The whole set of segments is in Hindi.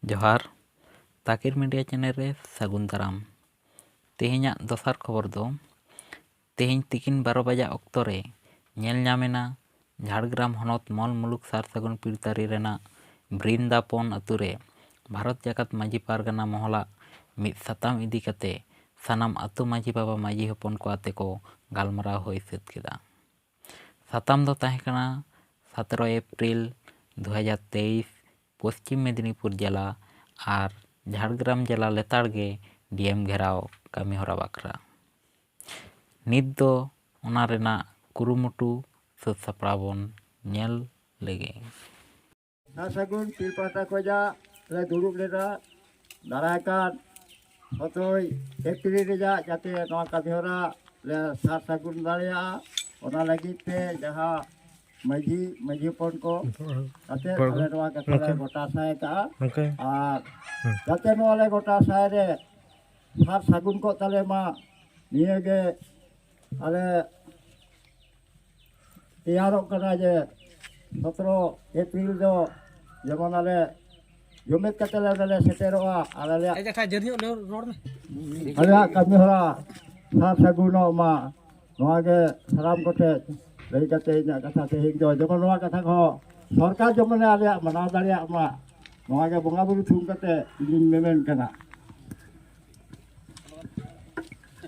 जोहार ताकिर मीडिया चैनल रे सगुन दाराम। तेहेኛ दोसार खबर दो तेहेñ तिकिन 12 बजा ऑक्टो रे नेल नामेना झाड़ग्राम हनत मल मुलुक सार सगुन पीरतारी रेना बृंदापन अतु रे भारत जाकत माजी पारगना मोहला मिद साताम इदी कते सानाम अतु माजी बाबा माजी हपन को आते को गालमराव होई सेत केदा। साताम दो ताहे कना 17 एप्रिल 2023 पश्चिम मेदिनीपुर जिला और झाड़ग्राम जिला लेताड़गे डीएम घेराव कमी हरा बाखरा नित दो ओना रेना कुरुमुटु सत सपड़ाबन नेल लेगे। सागुन पीरपाटा खोजा ले दुरुब लेदा दारायकान हतोय एप्रिल रेजा जाते नवा कमिहरा ले सार सागुन दाड़िया ओना लगित ते जहां माजी पन को जाते आले नवा कथा गोटा साय का और जाते नवा ले गोटा साय रे सार सागुन को ताले मा निये गे आले तैयारों कना जे 17 एप्रिल दो जेमन आले जुमित कतले ले सेटेरोआ आले ए जखा जर्नी रोड में आले कमिहरा सार सागुन मा नवा गे सलाम कोटे लई कते इना कथा तेहिं दो जेमन नवा कथा को सरकार जेमन आले मनाव दाड़िया मा नवा गे बंगा बुरु थुम कते इन मेमेन कना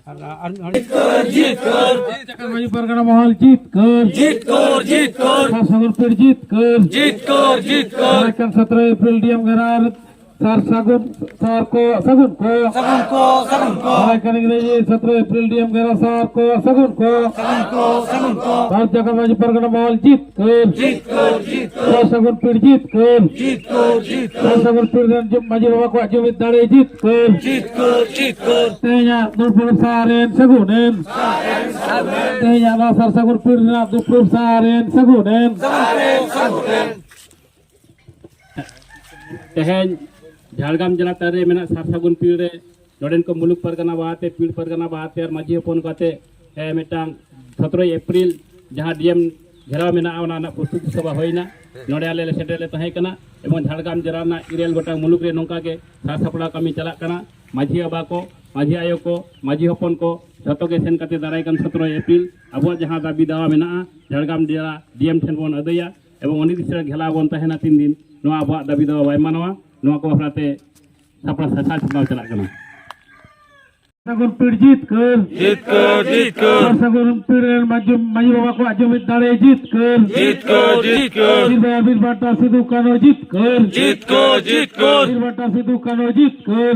जीत कर माजी परगना महल जीत कर सागुन पीर जीत कर 17 एप्रिल डीएम घरार सार सागुन सार को सागुन को इंग्रेजी 17 एप्रिल डीएम घरार सार को सागुन को भारत जाकर माजी परगना महल जीत कर सागुन पीर जीत कर सागुन पीर माजी बाबा को जुमित दाड़े जीत कर तेहेnya दुपुर सारेन sagunen तेहेnya ना सार सागुन पीर ना दुपुर सारेन sagunen तेहेñ झाड़ग्राम जिला तारे मेना सार सागुन पीर रे नोडेन को मुलुक परगना बाते पीर परगना बाते और माजी हपन काते मिटांग 17 एप्रिल जहां डीएम घेराव मेना ओना ना प्रस्तुति सभा होइना नोडे आले सेटेले तहे कना एवं झाड़ग्राम जिला ना इरेल गोटा मुलुक रे नोंका के सार सपड़ा कमी चला कना माजी बाबा को माजी आयो को माजी हपन को जतो के सेन काते दाराय कन 17 एप्रिल अब जहां दाबी दावा मेना झाड़ग्राम जिला डीएम ठेन बन अदया एवं अनित दिसरा घेला बन तहेना 3 दिन नोआ अब दाबी दावा बाय मानवा नोआ को अपनाते सपड़ा ससाल चलाव चला कना सागुन पीर जीत कर सागुन पीर माजी बाबा को जुमित दाड़े जीत कर बीर बाटा सिद्धू कानो जीत कर बीर बाटा सिद्धू कानो जीत कर।